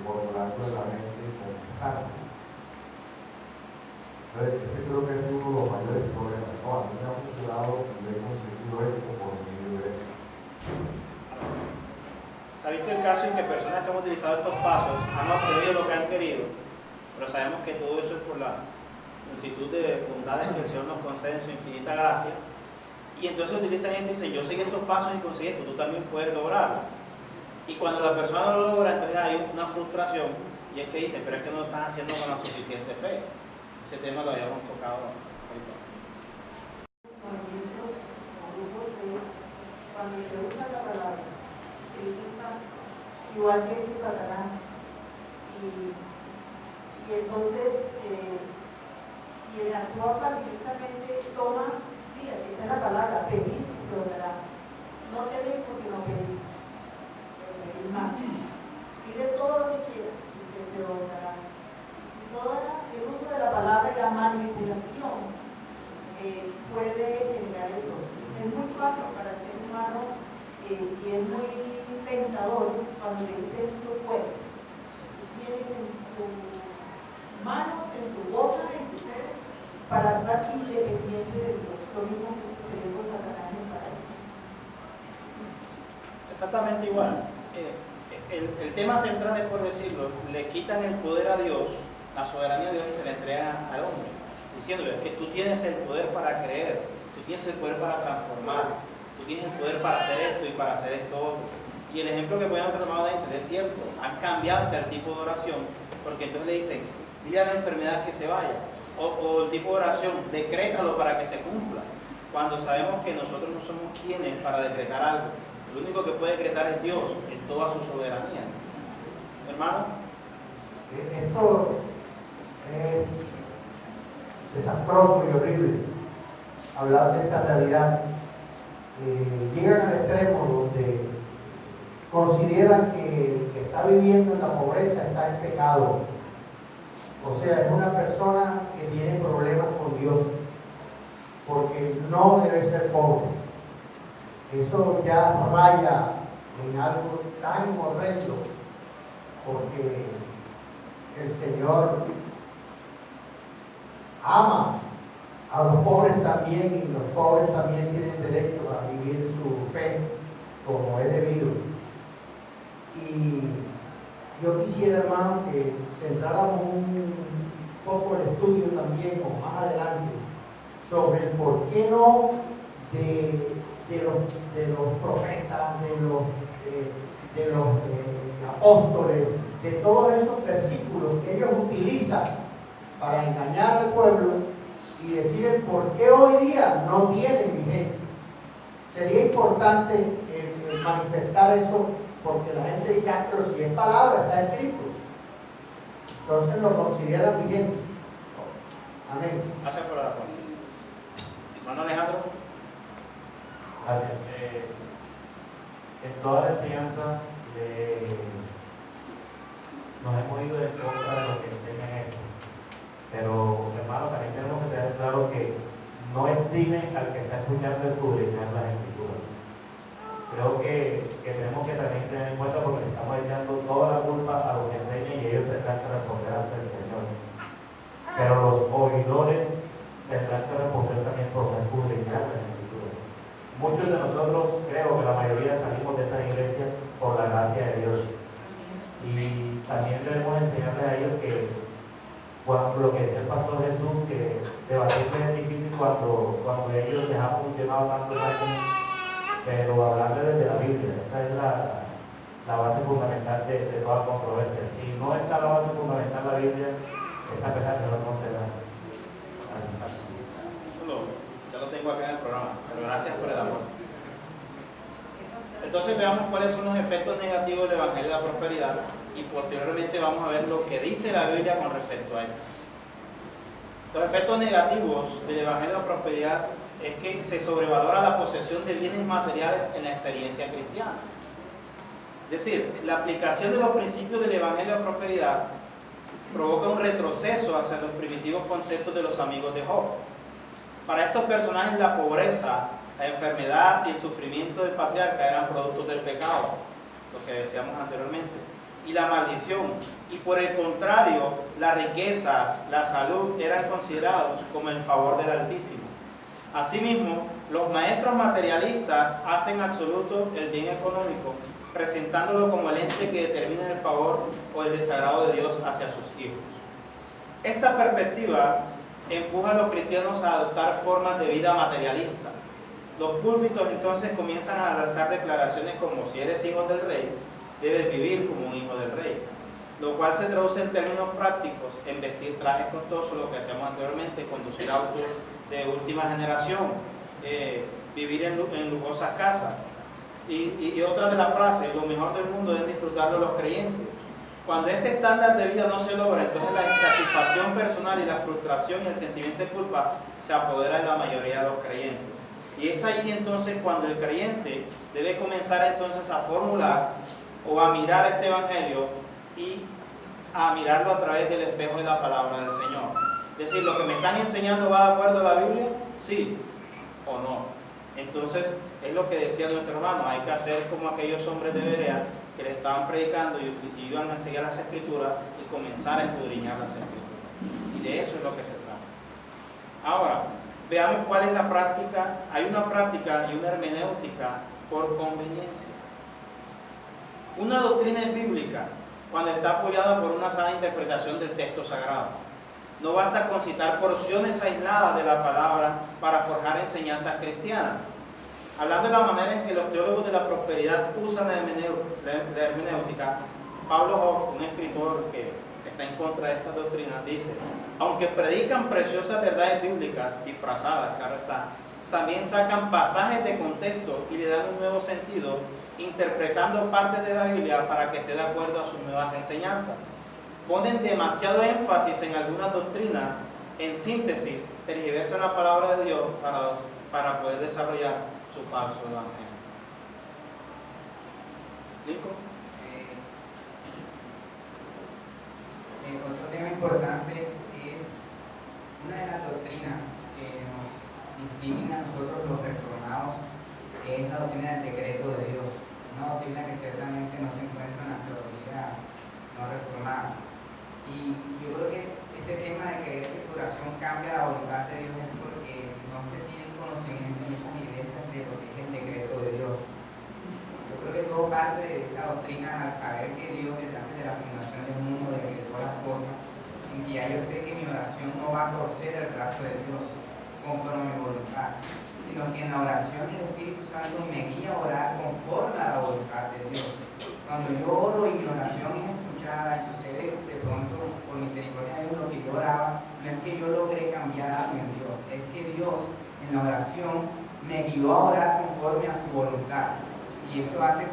formulando en la mente, confesando. Entonces, ese creo que es uno de los mayores problemas. No, a mí me ha funcionado y he conseguido esto por medio de eso. Se ha visto el caso en que personas que han utilizado estos pasos han obtenido lo que han querido, pero sabemos que todo eso es por la multitud de bondades que el Señor nos concede en su infinita gracia. Y entonces utilizan esto y dicen, yo seguí estos pasos y conseguí esto, tú también puedes lograrlo. Y cuando la persona no lo logra, entonces hay una frustración, y es que dicen, pero es que no lo están haciendo con la suficiente fe. Ese tema lo habíamos tocado ahorita. Movimientos o grupos es cuando se usa la palabra, igual que hizo Satanás. Y entonces, y el actúa facilitamente toma, sí, aquí está la palabra, pedir y se os dará. No tenéis porque no pedís, pero pedís más. Pide todo lo que quieras y se te dará. Y todo el uso de la palabra y la manipulación puede generar eso. Es muy fácil para el ser humano y es muy tentador cuando le dicen tú puedes. Tú tienes en tus manos, en tu boca, en tu ser, para estar independiente de Dios. Lo mismo que sucedió con Satanás en el paraíso. Exactamente igual. El tema central es, por decirlo, le quitan el poder a Dios, la soberanía de Dios, y se le entrega al hombre, diciéndole que tú tienes el poder para creer, tú tienes el poder para transformar, tú tienes el poder para hacer esto y para hacer esto otro. Y el ejemplo que pueden tomar de Israel es cierto, han cambiado hasta el tipo de oración, porque entonces le dicen, dile a la enfermedad que se vaya, o el tipo de oración, decrétalo para que se cumpla, cuando sabemos que nosotros no somos quienes para decretar algo. Lo único que puede decretar es Dios en toda su soberanía. Hermano. Esto es desastroso y horrible, hablar de esta realidad. Llegan al extremo donde consideran que el que está viviendo en la pobreza está en pecado. O sea, es una persona que tiene problemas con Dios, porque no debe ser pobre. Eso ya raya en algo tan horrendo, porque el Señor ama a los pobres también, y los pobres también tienen derecho a vivir su fe como es debido. Y yo quisiera, hermano, que centráramos un poco el estudio también, o más adelante, sobre el por qué no de los profetas, de los apóstoles, de todos esos versículos que ellos utilizan para engañar al pueblo y decir el por qué hoy día no tienen vigencia. Sería importante manifestar eso, porque la gente dice, ah, pero si es palabra, está escrito. Entonces lo consideran vigente. Amén. Gracias por la respuesta. Hermano Alejandro. Gracias. En toda la enseñanza nos hemos ido en contra de lo que enseñan esto. Pero, hermano, también tenemos que tener claro que no exime al que está escuchando escudriñar las escrituras. Creo que tenemos que también tener en cuenta, porque le estamos echando toda la culpa a los que enseñan y ellos tendrán que responder ante el Señor. Pero los oidores tendrán que responder también por no escudriñar las escrituras. Muchos de nosotros, creo que la mayoría, salimos de esa iglesia por la gracia de Dios. Y también debemos enseñarles a ellos que lo que decía el pastor Jesús, que debatirles es difícil cuando ellos les han funcionado tantos años, pero hablarles desde la Biblia, esa es la base fundamental de toda controversia. Si no está la base fundamental de la Biblia, esa verdad no se da. Ya lo tengo acá en el programa, pero gracias por el amor. Entonces veamos cuáles son los efectos negativos del Evangelio de la Prosperidad y posteriormente vamos a ver lo que dice la Biblia con respecto a esto. Los efectos negativos del Evangelio de la Prosperidad es que se sobrevalora la posesión de bienes materiales en la experiencia cristiana. Es decir, la aplicación de los principios del Evangelio de la Prosperidad provoca un retroceso hacia los primitivos conceptos de los amigos de Job. Para estos personajes la pobreza, la enfermedad y el sufrimiento del patriarca eran productos del pecado, lo que decíamos anteriormente, y la maldición. Y por el contrario, las riquezas, la salud eran considerados como el favor del Altísimo. Asimismo, los maestros materialistas hacen absoluto el bien económico, presentándolo como el ente que determina el favor o el desagrado de Dios hacia sus hijos. Esta perspectiva empuja a los cristianos a adoptar formas de vida materialista. Los púlpitos entonces comienzan a lanzar declaraciones como: si eres hijo del rey, debes vivir como un hijo del rey, lo cual se traduce en términos prácticos en vestir trajes costosos, lo que hacíamos anteriormente, conducir autos de última generación, vivir en lujosas casas. Y otra de las frases: lo mejor del mundo deben disfrutarlo los creyentes. Cuando este estándar de vida no se logra, entonces la insatisfacción personal y la frustración y el sentimiento de culpa se apodera de la mayoría de los creyentes. Y es ahí entonces cuando el creyente debe comenzar entonces a formular o a mirar este evangelio y a mirarlo a través del espejo de la palabra del Señor. Es decir, ¿lo que me están enseñando va de acuerdo a la Biblia? Sí o no. Entonces, es lo que decía nuestro hermano: hay que hacer como aquellos hombres de Berea que le estaban predicando y iban a enseñar las Escrituras y comenzar a escudriñar las Escrituras. Y de eso es lo que se trata. Ahora, veamos cuál es la práctica. Hay una práctica y una hermenéutica por conveniencia. Una doctrina es bíblica cuando está apoyada por una sana interpretación del texto sagrado. No basta con citar porciones aisladas de la palabra para forjar enseñanzas cristianas. Hablando de la manera en que los teólogos de la prosperidad usan la hermenéutica, Pablo Hoff, un escritor que está en contra de esta doctrina, dice: aunque predican preciosas verdades bíblicas disfrazadas, claro está, también sacan pasajes de contexto y le dan un nuevo sentido, interpretando partes de la Biblia para que esté de acuerdo a sus nuevas enseñanzas. Ponen demasiado énfasis en algunas doctrinas, en síntesis, tergiversan la palabra de Dios para poder desarrollar su falso evangelio. ¿Lincoln? Otro tema importante es una de las doctrinas que nos distinguen a nosotros los reformados, que es la doctrina del decreto de Dios, una doctrina que ciertamente no se encuentra en las teologías no reformadas. Y yo creo que este tema de que la escrituración cambia la voluntad de Dios es porque no se tiene conocimiento en esas iglesias de lo que es el decreto de Dios. Yo creo que todo parte de esa doctrina al saber que Dios, desde antes antes de la fundación del mundo, de que todas las cosas, en que ya yo sé que mi oración no va a torcer el brazo de Dios conforme a mi voluntad, sino que en la oración el Espíritu Santo me guía a orar conforme a la voluntad de Dios. Cuando yo oro y mi oración es escuchada y sucede de pronto por misericordia de Dios lo que yo oraba, no es que yo logré cambiar algo en Dios, es que Dios en la oración me guió a orar conforme a su voluntad. Y eso hace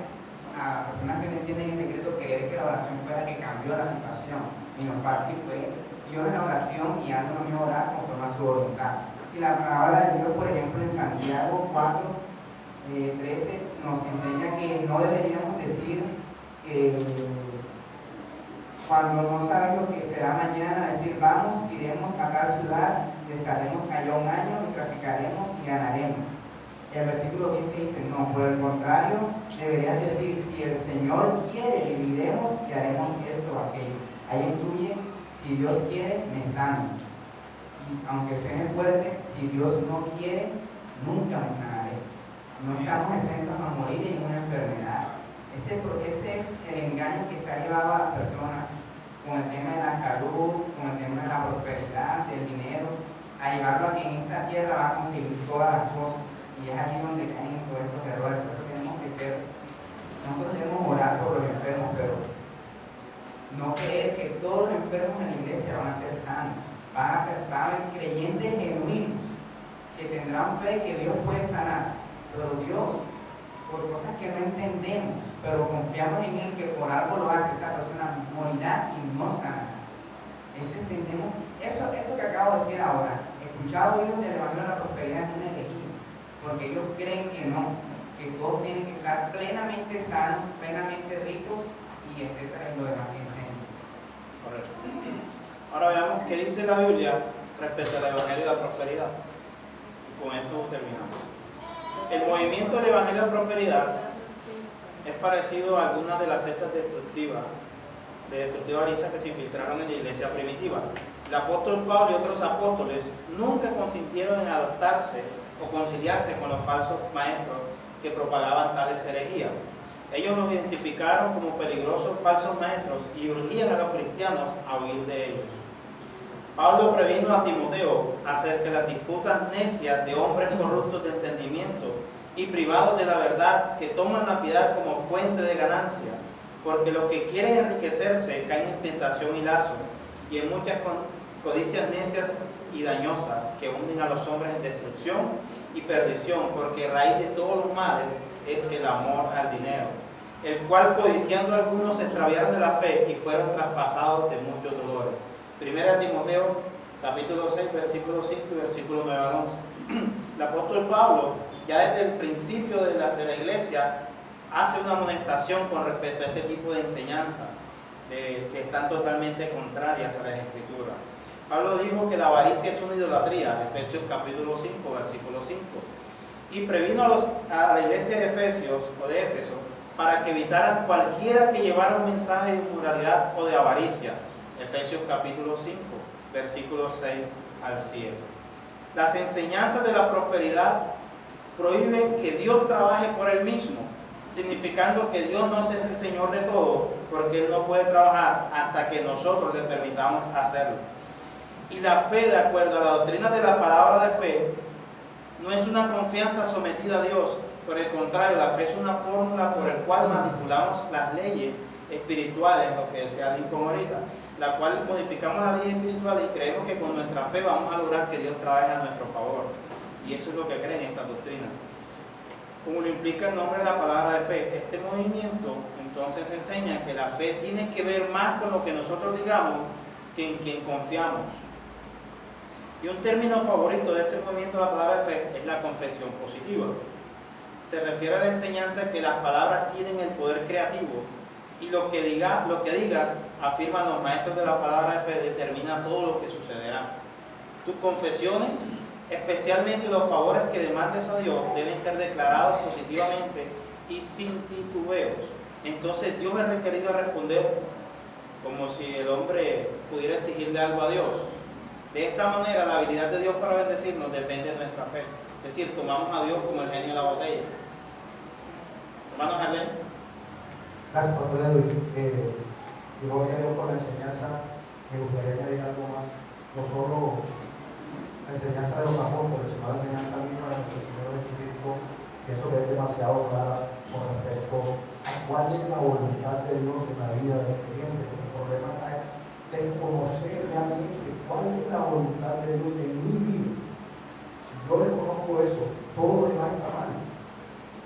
a personas que no entienden el decreto creer que la oración fue la que cambió la situación. Y no fácil fue Dios en la oración guiándome a orar conforme a su voluntad. Y la palabra de Dios, por ejemplo, en Santiago 4:13 nos enseña que no deberíamos decir cuando no sabemos lo que será mañana, decir vamos, iremos a tal ciudad, estaremos allá un año y traficaremos y ganaremos. El versículo 15 dice, no, por el contrario, deberías decir, si el Señor quiere, viviremos y haremos esto o aquello. Ahí incluye, si Dios quiere, me sano. Y aunque suene fuerte, si Dios no quiere, nunca me sanaré. No estamos exentos a morir en una enfermedad. Ese es el engaño que se ha llevado a las personas con el tema de la salud, con el tema de la prosperidad, del dinero, a llevarlo a que en esta tierra va a conseguir todas las cosas. Y es allí donde caen todos estos errores. Por eso tenemos que ser, nosotros debemos orar por los enfermos, pero no creer que todos los enfermos en la iglesia van a ser sanos. Van a haber creyentes genuinos que tendrán fe que Dios puede sanar, pero Dios, por cosas que no entendemos, pero confiamos en Él, que por algo lo hace, esa persona morirá y no sanará. Eso entendemos. Esto que acabo de decir ahora, escuchado ellos del Evangelio de la Prosperidad es una herejía, porque ellos creen que no, que todos tienen que estar plenamente sanos, plenamente ricos y etcétera, y lo demás que enseñan. Correcto. Ahora veamos qué dice la Biblia respecto al Evangelio de la Prosperidad. Y con esto terminamos. El movimiento del Evangelio de la Prosperidad es parecido a algunas de las sectas destructiva avaricia que se infiltraron en la iglesia primitiva. El apóstol Pablo y otros apóstoles nunca consintieron en adaptarse o conciliarse con los falsos maestros que propagaban tales herejías. Ellos los identificaron como peligrosos falsos maestros y urgían a los cristianos a huir de ellos. Pablo previno a Timoteo acerca de las disputas necias de hombres corruptos de entendimiento y privados de la verdad, que toman la piedad como fuente de ganancia, porque los que quieren enriquecerse caen en tentación y lazo, y en muchas codicias necias y dañosas que hunden a los hombres en destrucción y perdición, porque raíz de todos los males es el amor al dinero, el cual codiciando algunos se extraviaron de la fe y fueron traspasados de muchos dolores. Primera Timoteo, capítulo 6, versículo 5 y versículo 9 al 11. El apóstol Pablo, ya desde el principio de la iglesia, hace una amonestación con respecto a este tipo de enseñanza, que están totalmente contrarias a las Escrituras. Pablo dijo que la avaricia es una idolatría, Efesios capítulo 5, versículo 5. Y previno a la iglesia de Efesios o de Éfeso para que evitaran cualquiera que llevara un mensaje de inmoralidad o de avaricia, Efesios capítulo 5, versículos 6 al 7. Las enseñanzas de la prosperidad prohíben que Dios trabaje por Él mismo, significando que Dios no es el Señor de todo, porque Él no puede trabajar hasta que nosotros le permitamos hacerlo. Y la fe, de acuerdo a la doctrina de la palabra de fe, no es una confianza sometida a Dios. Por el contrario, la fe es una fórmula por la cual manipulamos las leyes espirituales, lo que decía Lincoln ahorita, la cual modificamos las leyes espirituales y creemos que con nuestra fe vamos a lograr que Dios trabaje a nuestro favor. Y eso es lo que creen esta doctrina. Como lo implica el nombre de la palabra de fe, este movimiento entonces enseña que la fe tiene que ver más con lo que nosotros digamos que en quien confiamos. Y un término favorito de este movimiento de la palabra de fe es la confesión positiva. Se refiere a la enseñanza que las palabras tienen el poder creativo y lo que digas, afirman los maestros de la palabra de fe, determina todo lo que sucederá. Tus confesiones, especialmente los favores que demandes a Dios, deben ser declarados positivamente y sin titubeos. Entonces Dios es requerido a responder como si el hombre pudiera exigirle algo a Dios. De esta manera, la habilidad de Dios para bendecirnos depende de nuestra fe. Es decir, tomamos a Dios como el genio de la botella. Hermano Harlem. Gracias, Pastor Edwin. Gloria a Dios por la enseñanza. Me gustaría añadir algo más. No solo la enseñanza de los apóstoles, sino la enseñanza misma de nuestro Señor Jesucristo. Pienso que es demasiado clara con respecto a cuál es la voluntad de Dios en la vida del creyente. Porque el problema es desconocer realmente cuál es la voluntad de Dios en mi vida. Si yo desconozco eso, todo lo demás está mal.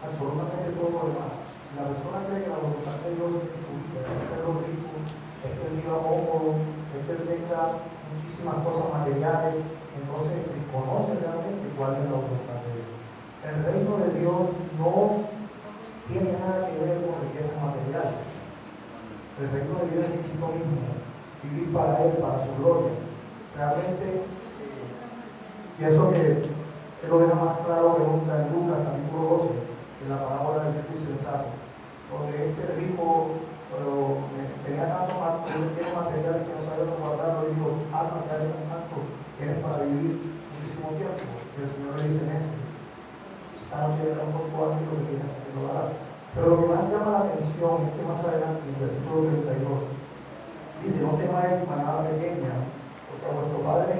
Absolutamente todo lo demás. Si la persona cree que la voluntad de Dios en su vida es hacerlo rico, es que él viva cómodo, es que él tenga muchísimas cosas materiales, entonces desconoce realmente cuál es la voluntad de Dios. El reino de Dios no tiene nada que ver con riquezas materiales. El reino de Dios es Cristo mismo, vivir para Él, para su gloria. Realmente, pienso que Él lo deja más claro que nunca en Lucas capítulo 12, en la parábola del rico insensato, donde este rico tenía tanto materiales que no sabía cómo guardarlo y dijo, alma que hay con tanto, tienes para vivir muchísimo tiempo. Y el Señor le dice en eso, esta noche era un poco alto y lo que tienes que lo darás. Pero lo que más llama la atención es que más adelante, en el versículo 32, dice, no temáis manada pequeña, porque a vuestro Padre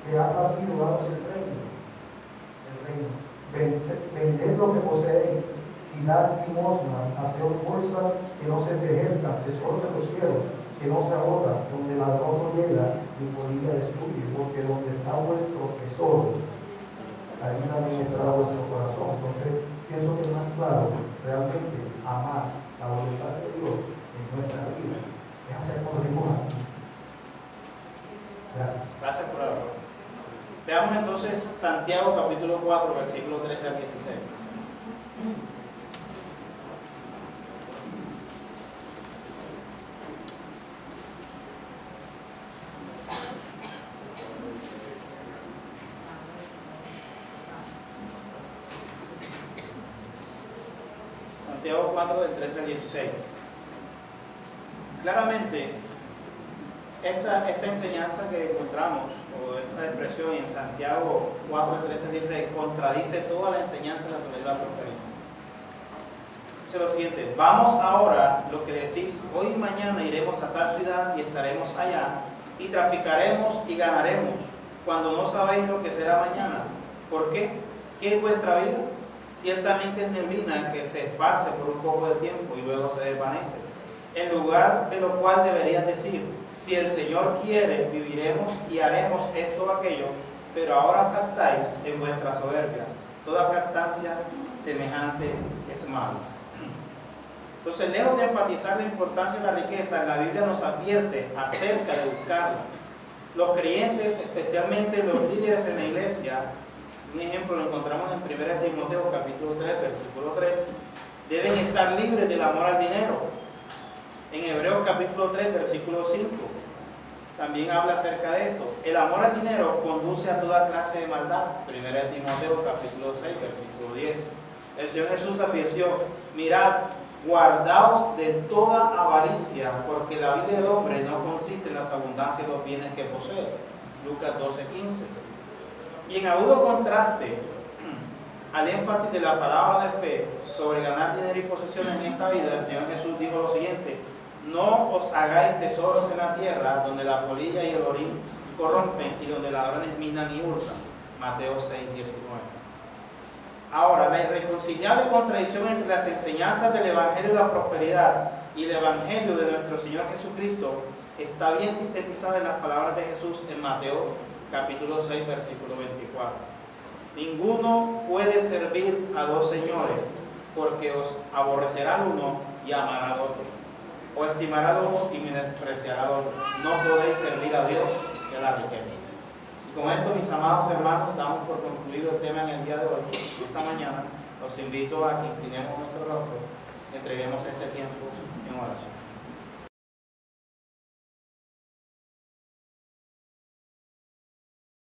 le ha placido daros el reino. Vended lo que poseéis y dad limosna, haceos bolsas que no se envejezcan, tesoros en los cielos, que no se agotan, donde el ladrón no llega ni polilla destruye, porque donde está vuestro tesoro, ahí también entrará vuestro corazón. Entonces, pienso que es más claro, realmente, a más la voluntad de Dios en nuestra vida, es hacernos ricos aquí. Gracias. Gracias por la respuesta. Veamos entonces Santiago capítulo 4, versículo 13 al 16. Santiago 4, del 13 al 16. Claramente, esta enseñanza que encontramos, o esta expresión en Santiago 4, 13 al 16, contradice toda la enseñanza de la teología de la prosperidad. Dice lo siguiente: vamos ahora, lo que decís, hoy y mañana iremos a tal ciudad y estaremos allá, y traficaremos y ganaremos, cuando no sabéis lo que será mañana. ¿Por qué? ¿Qué es vuestra vida? Ciertamente es neblina que se esparce por un poco de tiempo y luego se desvanece. En lugar de lo cual deberían decir, si el Señor quiere, viviremos y haremos esto o aquello, pero ahora jactáis en vuestra soberbia. Toda jactancia semejante es mala. Entonces, lejos de enfatizar la importancia de la riqueza, la Biblia nos advierte acerca de buscarla. Los creyentes, especialmente los líderes en la iglesia, un ejemplo lo encontramos en 1 Timoteo capítulo 3, versículo 3, deben estar libres del amor al dinero. En Hebreos capítulo 3, versículo 5, también habla acerca de esto. El amor al dinero conduce a toda clase de maldad. 1 Timoteo capítulo 6, versículo 10. El Señor Jesús advirtió, mirad, guardaos de toda avaricia, porque la vida del hombre no consiste en las abundancias de los bienes que posee. Lucas 12, 15. Y en agudo contraste al énfasis de la palabra de fe sobre ganar dinero y posesiones en esta vida, el Señor Jesús dijo lo siguiente: no os hagáis tesoros en la tierra, donde la polilla y el orín corrompen y donde ladrones minan y hurtan. Mateo 6, 19. Ahora, la irreconciliable contradicción entre las enseñanzas del Evangelio de la prosperidad y el Evangelio de nuestro Señor Jesucristo está bien sintetizada en las palabras de Jesús en Mateo capítulo 6, versículo 24. Ninguno puede servir a dos señores, porque os aborrecerá al uno y amará al otro, o estimará al uno y menospreciará al otro. No podéis servir a Dios y a las riquezas. Y con esto, mis amados hermanos, damos por concluido el tema en el día de hoy. Esta mañana los invito a que inclinemos nuestro rostro y entreguemos este tiempo en oración.